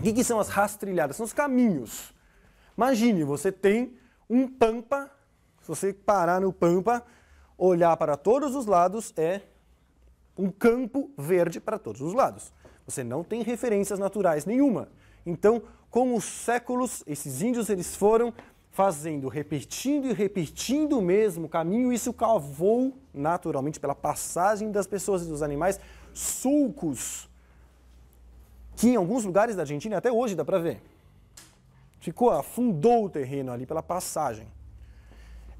O que são as rastrilhadas? São os caminhos. Imagine, você tem um pampa, se você parar no pampa, olhar para todos os lados, é um campo verde para todos os lados. Você não tem referências naturais nenhuma. Então, com os séculos, esses índios eles foram fazendo, repetindo e repetindo o mesmo caminho. Isso cavou naturalmente pela passagem das pessoas e dos animais sulcos que em alguns lugares da Argentina até hoje dá para ver. Afundou o terreno ali pela passagem.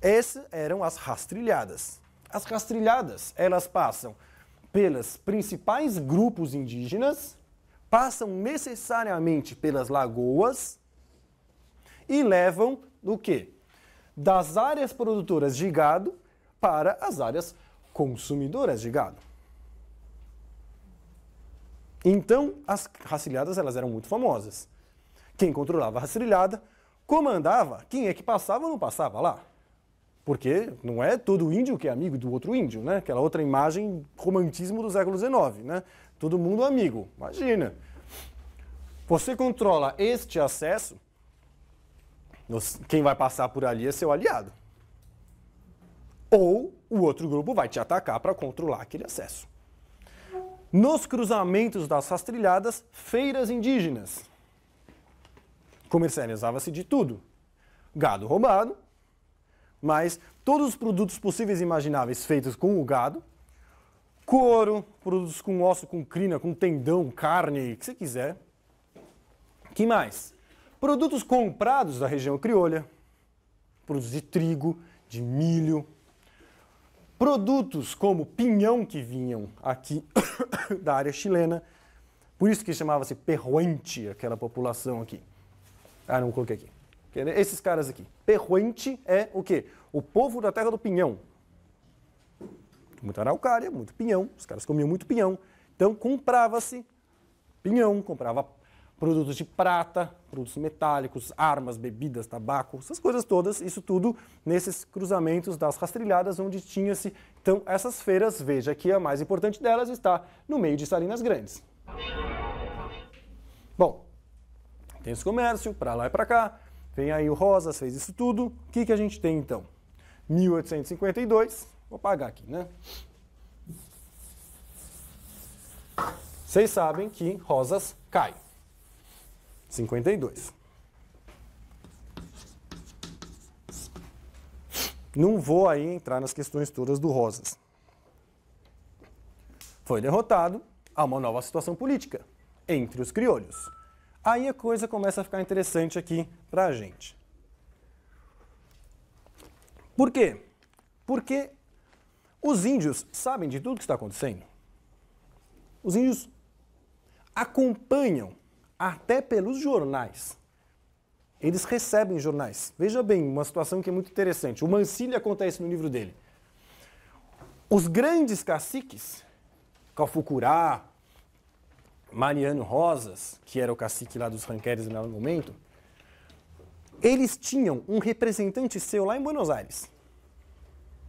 Essas eram as rastrilhadas. As rastrilhadas, elas passam pelos principais grupos indígenas, passam necessariamente pelas lagoas e levam do quê? Das áreas produtoras de gado para as áreas consumidoras de gado. Então, as rastrilhadas elas eram muito famosas. Quem controlava a rastrilhada comandava quem é que passava ou não passava lá. Porque não é todo índio que é amigo do outro índio, né? Aquela outra imagem, romantismo do século XIX, né? Todo mundo amigo. Imagina. Você controla este acesso, quem vai passar por ali é seu aliado. Ou o outro grupo vai te atacar para controlar aquele acesso. Nos cruzamentos das rastrilhadas, feiras indígenas. Comercializava-se de tudo. Gado roubado, mas todos os produtos possíveis e imagináveis feitos com o gado, couro, produtos com osso, com crina, com tendão, carne, o que você quiser. Que mais? Produtos comprados da região criolha, produtos de trigo, de milho, produtos como pinhão que vinham aqui da área chilena, por isso que chamava-se Perruente, aquela população aqui. Ah, não coloquei aqui. Esses caras aqui. Perruente é o quê? O povo da terra do pinhão. Muita araucária, muito pinhão, os caras comiam muito pinhão. Então comprava-se pinhão, comprava produtos de prata, produtos metálicos, armas, bebidas, tabaco, essas coisas todas, isso tudo nesses cruzamentos das rastrilhadas onde tinha-se. Então essas feiras, veja que a mais importante delas está no meio de Salinas Grandes. Bom, tem esse comércio, para lá e para cá, vem aí o Rosas, fez isso tudo. O que a gente tem então? 1852, vou apagar aqui, né? Vocês sabem que Rosas cai. 52. Não vou aí entrar nas questões todas do Rosas. Foi derrotado, há uma nova situação política entre os criolhos. Aí a coisa começa a ficar interessante aqui pra gente. Por quê? Porque os índios sabem de tudo que está acontecendo. Os índios acompanham até pelos jornais. Eles recebem jornais. Veja bem, uma situação que é muito interessante. O Mancini acontece no livro dele. Os grandes caciques, Calfucurá, Mariano Rosas, que era o cacique lá dos Ranqueres no momento, eles tinham um representante seu lá em Buenos Aires,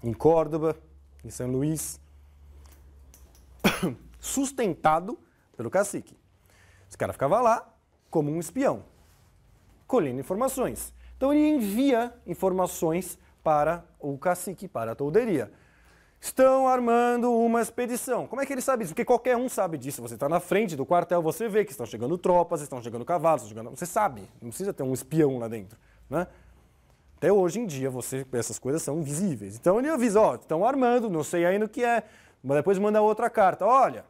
em Córdoba, em São Luís, sustentado pelo cacique. Esse cara ficava lá como um espião, colhendo informações. Então ele envia informações para o cacique, para a tolderia. Estão armando uma expedição. Como é que ele sabe isso? Porque qualquer um sabe disso. Você está na frente do quartel, você vê que estão chegando tropas, estão chegando cavalos, você sabe. Não precisa ter um espião lá dentro, né? Até hoje em dia, essas coisas são visíveis. Então ele avisa, ó, estão armando, não sei ainda o que é. Mas depois manda outra carta. Olha,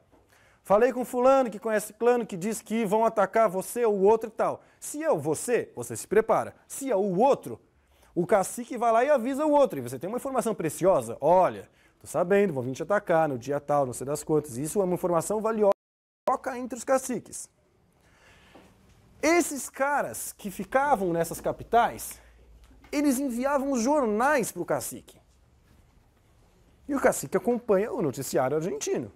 falei com fulano que conhece clã, que diz que vão atacar você ou o outro e tal. Se é o você se prepara. Se é o outro, o cacique vai lá e avisa o outro. E você tem uma informação preciosa. Olha, tô sabendo, vão vir te atacar no dia tal, não sei das quantas. Isso é uma informação valiosa entre os caciques. Esses caras que ficavam nessas capitais, eles enviavam os jornais para o cacique. E o cacique acompanha o noticiário argentino.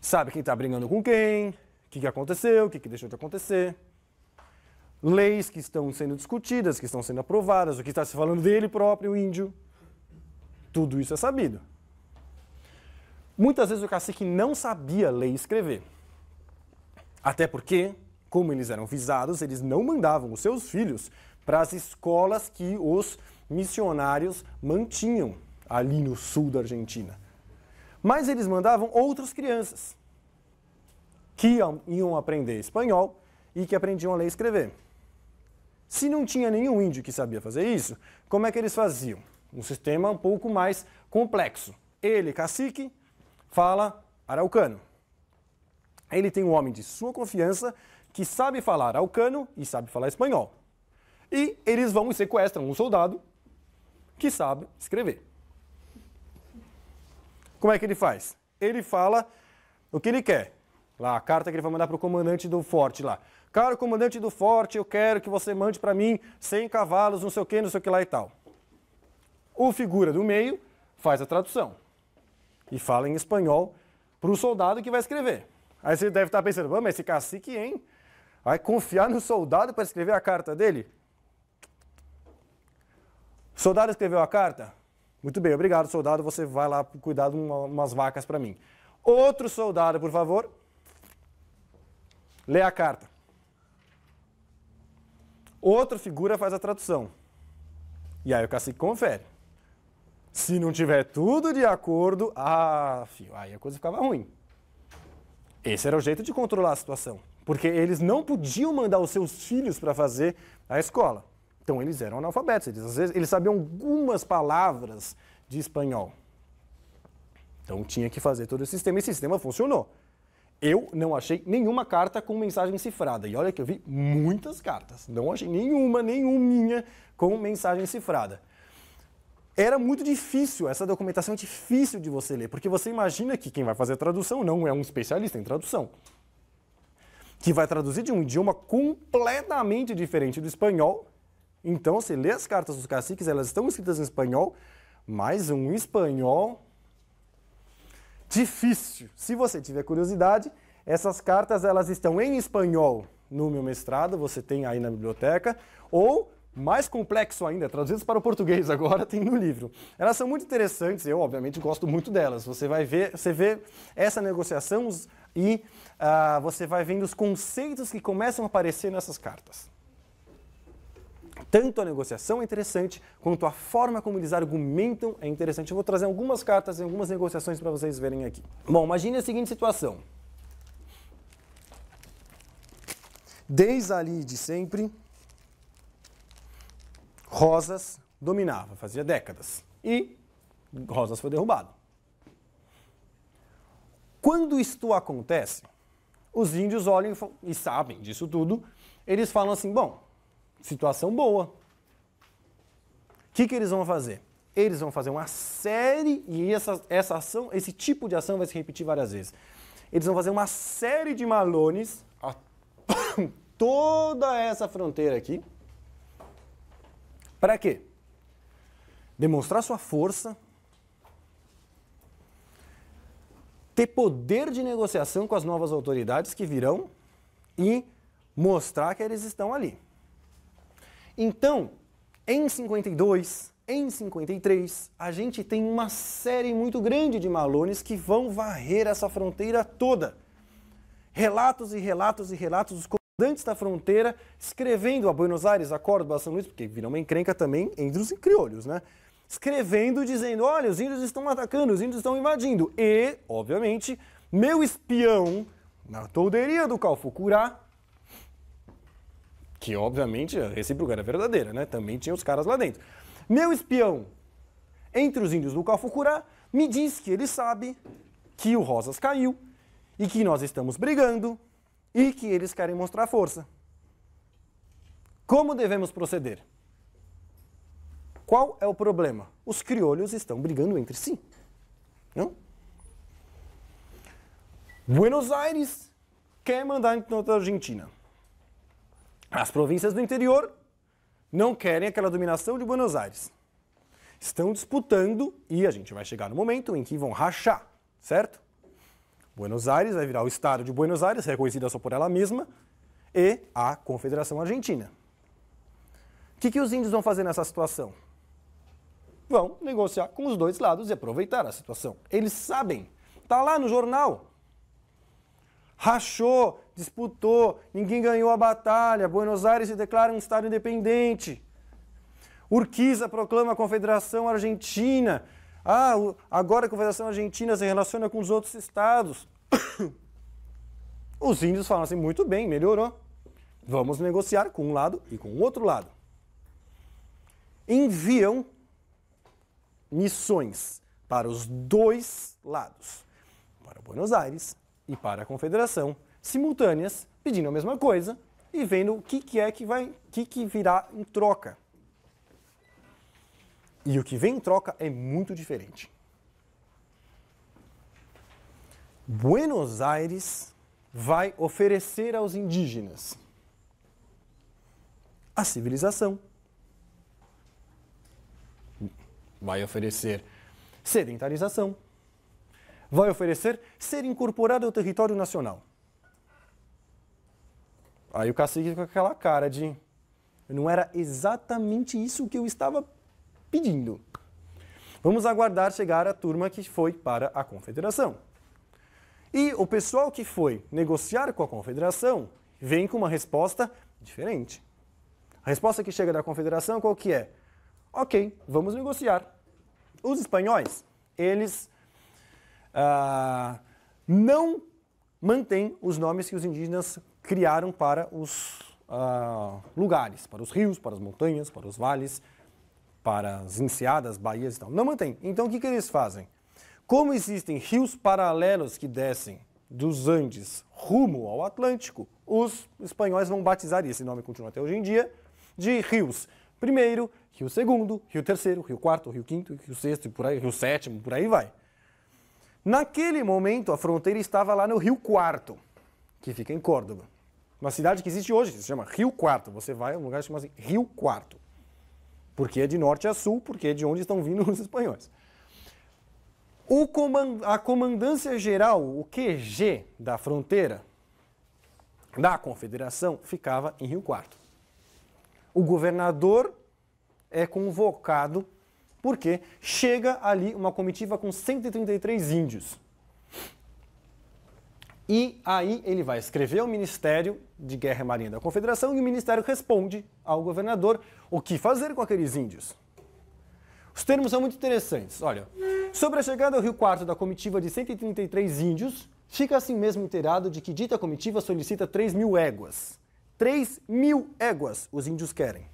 Sabe quem está brigando com quem, o que aconteceu, o que deixou de acontecer. Leis que estão sendo discutidas, que estão sendo aprovadas, o que está se falando dele próprio, o índio. Tudo isso é sabido. Muitas vezes o cacique não sabia ler e escrever. Até porque, como eles eram visados, eles não mandavam os seus filhos para as escolas que os missionários mantinham ali no sul da Argentina. Mas eles mandavam outras crianças que iam aprender espanhol e que aprendiam a ler e escrever. Se não tinha nenhum índio que sabia fazer isso, como é que eles faziam? Um sistema um pouco mais complexo. Ele, cacique, fala araucano. Ele tem um homem de sua confiança que sabe falar araucano e sabe falar espanhol. E eles vão e sequestram um soldado que sabe escrever. Como é que ele faz? Ele fala o que ele quer. Lá, a carta que ele vai mandar para o comandante do forte lá. Cara, comandante do forte, eu quero que você mande para mim 100 cavalos, não sei o que lá e tal. O figura do meio faz a tradução e fala em espanhol para o soldado que vai escrever. Aí você deve estar pensando, mas esse cacique, hein? Vai confiar no soldado para escrever a carta dele? O soldado escreveu a carta? Muito bem, obrigado, soldado. Você vai lá cuidar de umas vacas para mim. Outro soldado, por favor. Lê a carta. Outra figura faz a tradução. E aí o cacique confere. Se não tiver tudo de acordo, aí a coisa ficava ruim. Esse era o jeito de controlar a situação. Porque eles não podiam mandar os seus filhos para fazer a escola. Então eles eram analfabetos. Às vezes eles sabiam algumas palavras de espanhol. Então tinha que fazer todo esse sistema. Esse sistema funcionou. Eu não achei nenhuma carta com mensagem cifrada. E olha que eu vi muitas cartas. Não achei nenhuminha com mensagem cifrada. Era muito difícil, essa documentação é difícil de você ler, porque você imagina que quem vai fazer a tradução não é um especialista em tradução, que vai traduzir de um idioma completamente diferente do espanhol. Então, você lê as cartas dos caciques, elas estão escritas em espanhol, mas um espanhol difícil. Se você tiver curiosidade, essas cartas elas estão em espanhol no meu mestrado, você tem aí na biblioteca, ou mais complexo ainda, traduzidas para o português agora, tem no livro. Elas são muito interessantes, eu obviamente gosto muito delas. Você vê essa negociação e você vai vendo os conceitos que começam a aparecer nessas cartas. Tanto a negociação é interessante, quanto a forma como eles argumentam é interessante. Eu vou trazer algumas cartas e algumas negociações para vocês verem aqui. Bom, imagine a seguinte situação. Desde ali de sempre, Rosas dominava, fazia décadas. E Rosas foi derrubado. Quando isto acontece, os índios olham e sabem disso tudo, eles falam assim, bom, situação boa. O que eles vão fazer? Eles vão fazer uma série, e essa ação, esse tipo de ação vai se repetir várias vezes. Eles vão fazer uma série de malones a toda essa fronteira aqui. Para quê? Demonstrar sua força, ter poder de negociação com as novas autoridades que virão e mostrar que eles estão ali. Então, em 52, em 53, a gente tem uma série muito grande de malones que vão varrer essa fronteira toda. Relatos e relatos e relatos dos comandantes da fronteira escrevendo a Buenos Aires, a Córdoba, a São Luís, porque virou uma encrenca também entre os crioulos, né? Escrevendo, dizendo, olha, os índios estão atacando, os índios estão invadindo. E, obviamente, meu espião na tolderia do Calfucurá, que obviamente a recíproca era verdadeira, né? Também tinha os caras lá dentro. Meu espião entre os índios do Calfucurá me diz que ele sabe que o Rosas caiu e que nós estamos brigando e que eles querem mostrar força. Como devemos proceder? Qual é o problema? Os crioulos estão brigando entre si. Não? Buenos Aires quer mandar em toda a Argentina. As províncias do interior não querem aquela dominação de Buenos Aires. Estão disputando e a gente vai chegar no momento em que vão rachar, certo? Buenos Aires vai virar o estado de Buenos Aires, reconhecida só por ela mesma, e a Confederação Argentina. O que os índios vão fazer nessa situação? Vão negociar com os dois lados e aproveitar a situação. Eles sabem, está lá no jornal. rachou, disputou, ninguém ganhou a batalha, Buenos Aires se declara um estado independente. Urquiza proclama a Confederação Argentina. Agora a Confederação Argentina se relaciona com os outros estados. Os índios falam assim, muito bem, melhorou. Vamos negociar com um lado e com o outro lado. Enviam missões para os dois lados, para Buenos Aires e para a Confederação, simultâneas, pedindo a mesma coisa e vendo o que virá em troca. E o que vem em troca é muito diferente. Buenos Aires vai oferecer aos indígenas a civilização. Vai oferecer sedentarização. Vai oferecer ser incorporado ao território nacional. Aí o cacique com aquela cara de... Não era exatamente isso que eu estava pedindo. Vamos aguardar chegar a turma que foi para a Confederação. E o pessoal que foi negociar com a Confederação vem com uma resposta diferente. A resposta que chega da Confederação qual que é? Ok, vamos negociar. Os espanhóis, eles não mantêm os nomes que os indígenas criaram para os lugares, para os rios, para as montanhas, para os vales, para as enseadas, baías e tal. Não mantém. Então, o que eles fazem? Como existem rios paralelos que descem dos Andes rumo ao Atlântico, os espanhóis vão batizar, e esse nome continua até hoje em dia, de rios primeiro, rio segundo, rio terceiro, rio quarto, rio quinto, rio sexto, por aí, rio sétimo, por aí vai. Naquele momento, a fronteira estava lá no Rio Quarto, que fica em Córdoba. Uma cidade que existe hoje, que se chama Rio Quarto. Você vai a um lugar que se chama assim, Rio Quarto. Porque é de norte a sul, porque é de onde estão vindo os espanhóis. A comandância geral, o QG da fronteira da Confederação, ficava em Rio Quarto. O governador é convocado porque chega ali uma comitiva com 133 índios. E aí ele vai escrever ao Ministério de Guerra e Marinha da Confederação e o Ministério responde ao governador o que fazer com aqueles índios. Os termos são muito interessantes. Olha, sobre a chegada ao Rio Quarto da comitiva de 133 índios, fica assim mesmo inteirado de que dita comitiva solicita 3.000 éguas. 3.000 éguas os índios querem.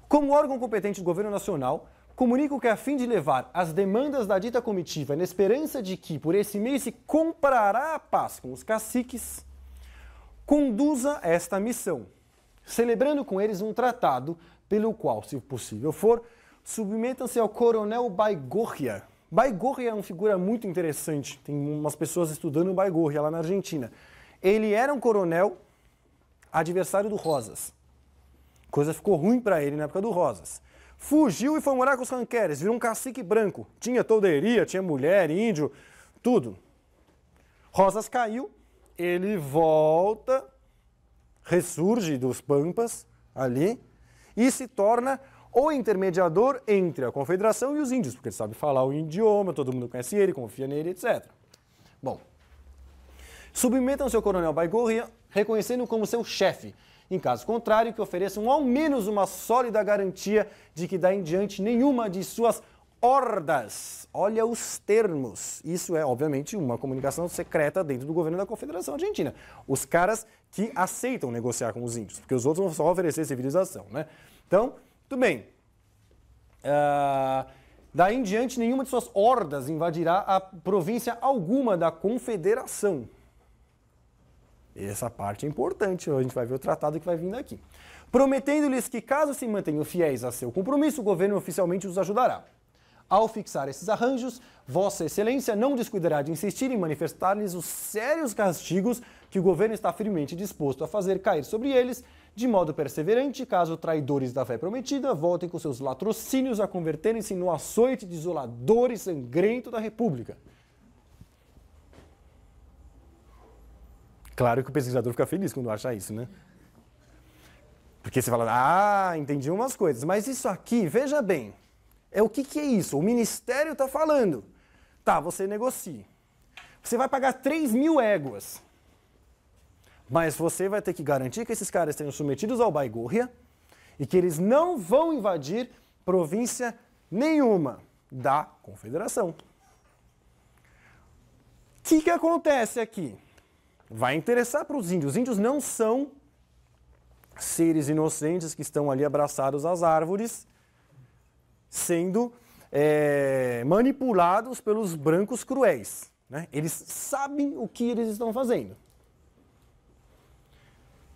Como órgão competente do governo nacional, comunico que a fim de levar as demandas da dita comitiva na esperança de que por esse meio se comprará a paz com os caciques, conduza esta missão, celebrando com eles um tratado pelo qual, se possível for, submetam-se ao coronel Baigorria. Baigorria é uma figura muito interessante, tem umas pessoas estudando Baigorria lá na Argentina. Ele era um coronel adversário do Rosas. Coisa ficou ruim para ele na época do Rosas. Fugiu e foi morar com os ranqueres, virou um cacique branco. Tinha tolderia, tinha mulher, índio, tudo. Rosas caiu, ele volta, ressurge dos Pampas ali e se torna o intermediador entre a Confederação e os índios, porque ele sabe falar o idioma, todo mundo conhece ele, confia nele, etc. Bom, submetam-se ao coronel Baigorria, reconhecendo como seu chefe. Em caso contrário, que ofereçam ao menos uma sólida garantia de que daí em diante nenhuma de suas hordas, olha os termos, isso é obviamente uma comunicação secreta dentro do governo da Confederação Argentina. Os caras que aceitam negociar com os índios, porque os outros vão só oferecer civilização, né? Então, tudo bem. Daí em diante nenhuma de suas hordas invadirá a província alguma da Confederação. Essa parte é importante, a gente vai ver o tratado que vai vir daqui. Prometendo-lhes que, caso se mantenham fiéis a seu compromisso, o governo oficialmente os ajudará. Ao fixar esses arranjos, Vossa Excelência não descuidará de insistir em manifestar-lhes os sérios castigos que o governo está firmemente disposto a fazer cair sobre eles, de modo perseverante, caso traidores da fé prometida voltem com seus latrocínios a converterem-se no açoite desolador e sangrento da República. Claro que o pesquisador fica feliz quando acha isso, né? Porque você fala, entendi umas coisas, mas isso aqui, veja bem, o que é isso? O Ministério está falando. Tá, você negocia. Você vai pagar 3.000 éguas. Mas você vai ter que garantir que esses caras estejam submetidos ao Baigorria e que eles não vão invadir província nenhuma da Confederação. O que acontece aqui? Vai interessar para os índios. Os índios não são seres inocentes que estão ali abraçados às árvores, sendo manipulados pelos brancos cruéis, né? Eles sabem o que eles estão fazendo.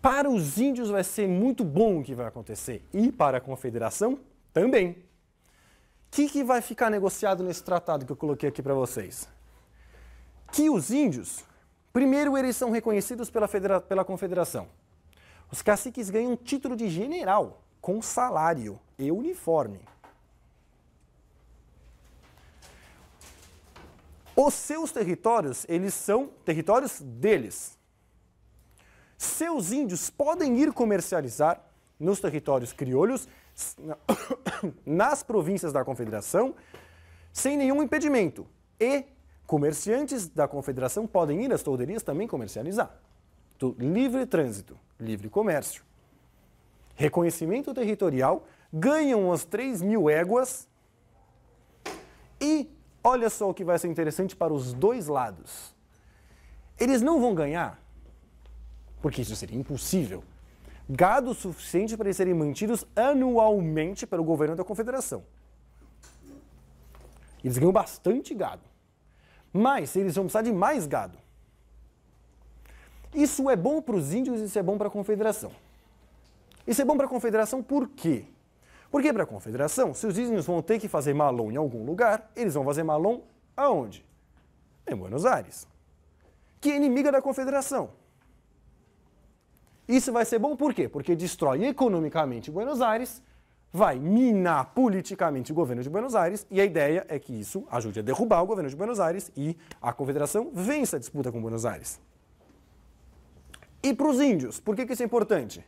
Para os índios vai ser muito bom o que vai acontecer. E para a Confederação também. O que vai ficar negociado nesse tratado que eu coloquei aqui para vocês? Que os índios, primeiro, eles são reconhecidos pela Confederação. Os caciques ganham título de general, com salário e uniforme. Os seus territórios, eles são territórios deles. Seus índios podem ir comercializar nos territórios crioulos, nas províncias da Confederação, sem nenhum impedimento. E comerciantes da Confederação podem ir às tolderias também comercializar. Livre trânsito, livre comércio. Reconhecimento territorial, ganham as 3.000 éguas e olha só o que vai ser interessante para os dois lados. Eles não vão ganhar, porque isso seria impossível, gado suficiente para eles serem mantidos anualmente pelo governo da Confederação. Eles ganham bastante gado, mas eles vão precisar de mais gado. Isso é bom para os índios e isso é bom para a Confederação. Isso é bom para a Confederação por quê? Porque para a Confederação, se os índios vão ter que fazer malom em algum lugar, eles vão fazer malom aonde? Em Buenos Aires, que é inimiga da Confederação. Isso vai ser bom por quê? Porque destrói economicamente Buenos Aires, vai minar politicamente o governo de Buenos Aires, e a ideia é que isso ajude a derrubar o governo de Buenos Aires e a Confederação vença a disputa com Buenos Aires. E para os índios, por que isso é importante?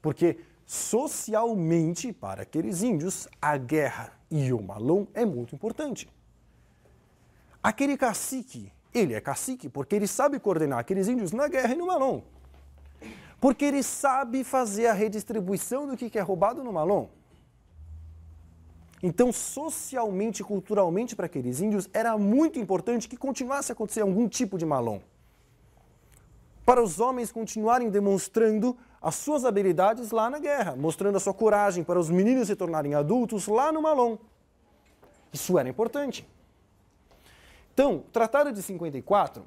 Porque socialmente, para aqueles índios, a guerra e o malom é muito importante. Aquele cacique, ele é cacique porque ele sabe coordenar aqueles índios na guerra e no malom. Porque ele sabe fazer a redistribuição do que é roubado no malom. Então, socialmente e culturalmente, para aqueles índios, era muito importante que continuasse a acontecer algum tipo de malom. Para os homens continuarem demonstrando as suas habilidades lá na guerra, mostrando a sua coragem para os meninos se tornarem adultos lá no malom. Isso era importante. Então, o Tratado de 54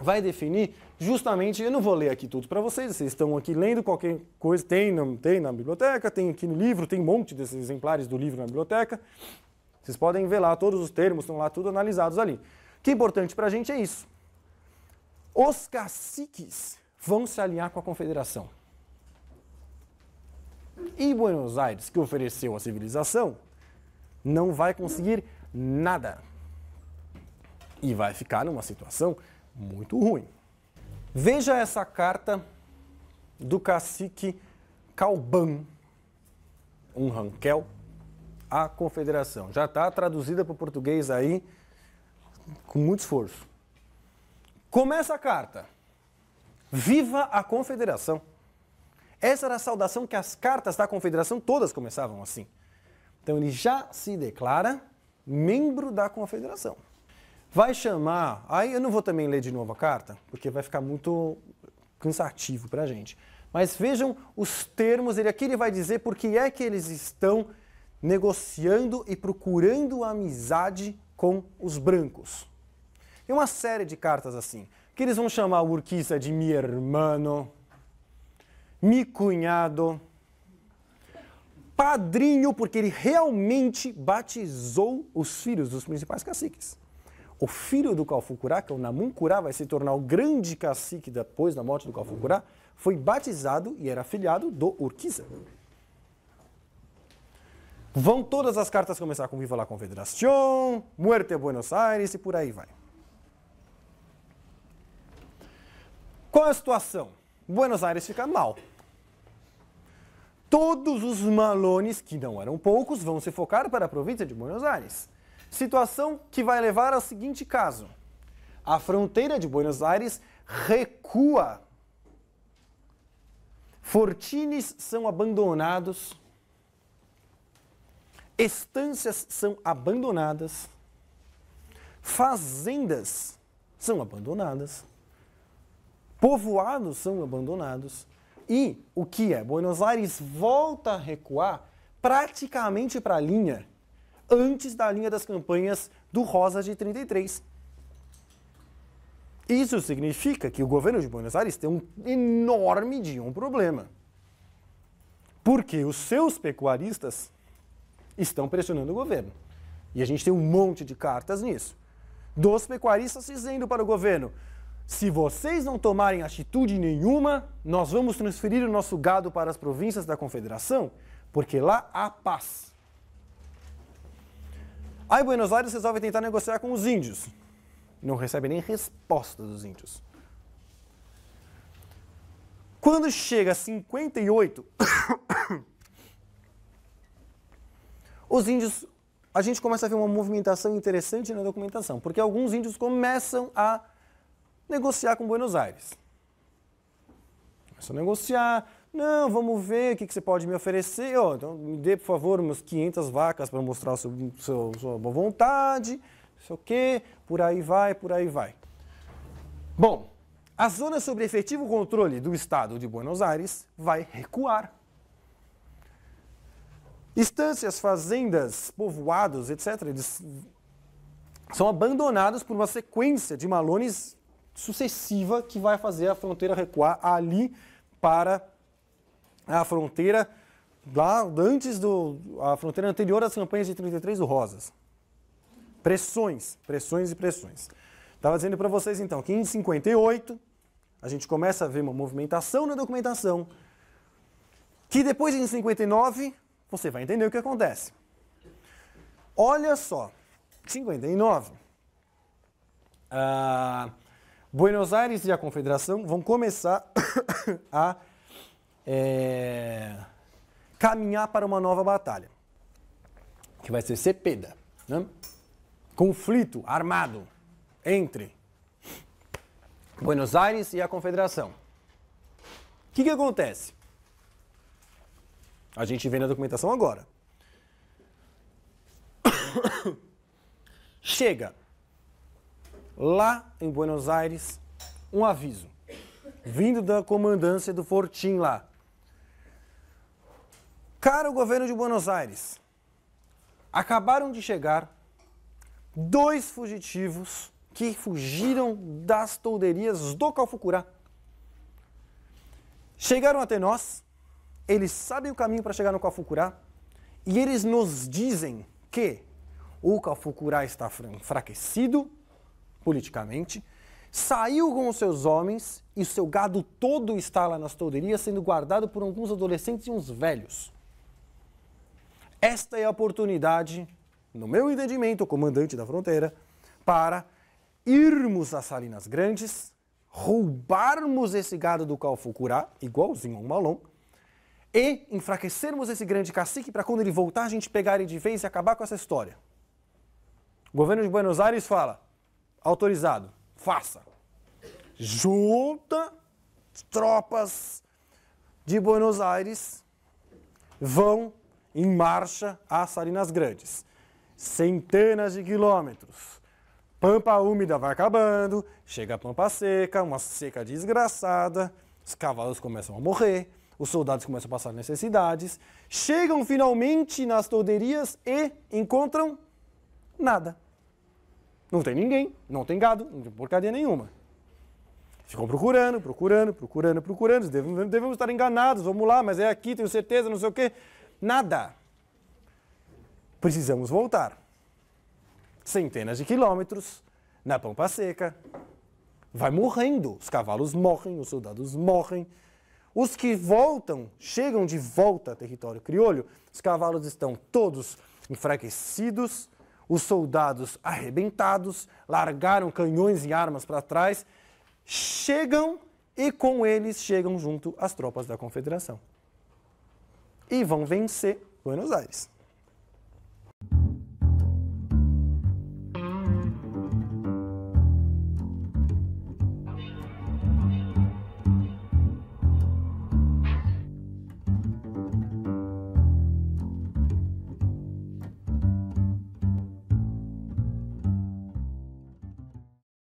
vai definir justamente, eu não vou ler aqui tudo para vocês, vocês estão aqui lendo qualquer coisa, tem na biblioteca, tem aqui no livro, tem um monte desses exemplares do livro na biblioteca. Vocês podem ver lá, todos os termos estão lá, tudo analisados ali. O que é importante para a gente é isso. Os caciques vão se alinhar com a Confederação. E Buenos Aires, que ofereceu a civilização, não vai conseguir nada. E vai ficar numa situação muito ruim. Veja essa carta do cacique Calban, um ranquel, à Confederação. Já está traduzida para o português aí com muito esforço. Começa a carta. Viva a Confederação. Essa era a saudação que as cartas da Confederação todas começavam assim. Então ele já se declara membro da Confederação. Vai chamar, aí eu não vou também ler de novo a carta, porque vai ficar muito cansativo para a gente. Mas vejam os termos, aqui ele vai dizer por que é que eles estão negociando e procurando amizade com os brancos. Tem uma série de cartas assim, que eles vão chamar o Urquiza de mi hermano, mi cunhado, padrinho, porque ele realmente batizou os filhos dos principais caciques. O filho do Calfucurá, que é o Namuncurá, vai se tornar o grande cacique depois da morte do Calfucurá, foi batizado e era afilhado do Urquiza. Vão todas as cartas começar com Viva la Confederación, Muerte a Buenos Aires e por aí vai. Qual é a situação? Buenos Aires fica mal. Todos os malones, que não eram poucos, vão se focar para a província de Buenos Aires. Situação que vai levar ao seguinte caso. A fronteira de Buenos Aires recua fortines são abandonados, estâncias são abandonadas, fazendas são abandonadas, povoados são abandonados e o que é? Buenos Aires volta a recuar praticamente para a linha antes da linha das campanhas do Rosa de 33. Isso significa que o governo de Buenos Aires tem um enorme problema. Porque os seus pecuaristas estão pressionando o governo. E a gente tem um monte de cartas nisso. Dos pecuaristas dizendo para o governo: se vocês não tomarem atitude nenhuma, nós vamos transferir o nosso gado para as províncias da Confederação, porque lá há paz. Aí Buenos Aires resolve tentar negociar com os índios. Não recebe nem resposta dos índios. Quando chega a 58, os índios, a gente começa a ver uma movimentação interessante na documentação, porque alguns índios começam a negociar com Buenos Aires. Começam a negociar, não, vamos ver o que você pode me oferecer, então me dê, por favor, umas 500 vacas para mostrar sua boa vontade, não sei o quê, por aí vai, por aí vai. Bom, a zona sob efetivo controle do estado de Buenos Aires vai recuar. Estâncias, fazendas, povoados, etc., eles são abandonados por uma sequência de malones sucessiva que vai fazer a fronteira recuar ali para a fronteira lá a fronteira anterior às campanhas de 33 do Rosas. Pressões, pressões e pressões. Estava dizendo para vocês então que em 58 a gente começa a ver uma movimentação na documentação que depois em 59 você vai entender o que acontece. Olha só, 59, Buenos Aires e a Confederação vão começar a caminhar para uma nova batalha, que vai ser Cepeda, né? Conflito armado entre Buenos Aires e a Confederação. O que acontece? A gente vê na documentação agora. Chega lá em Buenos Aires um aviso, vindo da comandância do Fortim lá. Caro governo de Buenos Aires, acabaram de chegar 2 fugitivos que fugiram das tolderias do Calfucurá. Chegaram até nós, eles sabem o caminho para chegar no Calfucurá e eles nos dizem que o Calfucurá está enfraquecido politicamente, saiu com os seus homens e o seu gado todo está lá nas tolderias sendo guardado por alguns adolescentes e uns velhos. Esta é a oportunidade, no meu entendimento, o comandante da fronteira, para irmos a Salinas Grandes, roubarmos esse gado do Calfucurá, igualzinho ao Malon, e enfraquecermos esse grande cacique para quando ele voltar a gente pegar ele de vez e acabar com essa história. O governo de Buenos Aires fala: autorizado, faça. Junta tropas de Buenos Aires, vão em marcha a Salinas Grandes. Centenas de quilômetros. Pampa úmida vai acabando, chega a pampa seca, uma seca desgraçada, os cavalos começam a morrer, os soldados começam a passar necessidades, chegam finalmente nas tolderias e encontram nada. Não tem ninguém, não tem gado, não tem porcaria nenhuma. Ficam procurando, devemos estar enganados, vamos lá, mas é aqui, tenho certeza, não sei o quê. Nada. Precisamos voltar. Centenas de quilômetros, na pampa seca, vai morrendo, os cavalos morrem, os soldados morrem. Os que voltam, chegam de volta a território crioulo, os cavalos estão todos enfraquecidos, os soldados arrebentados, largaram canhões e armas para trás, chegam e com eles chegam junto as tropas da Confederação. E vão vencer Buenos Aires.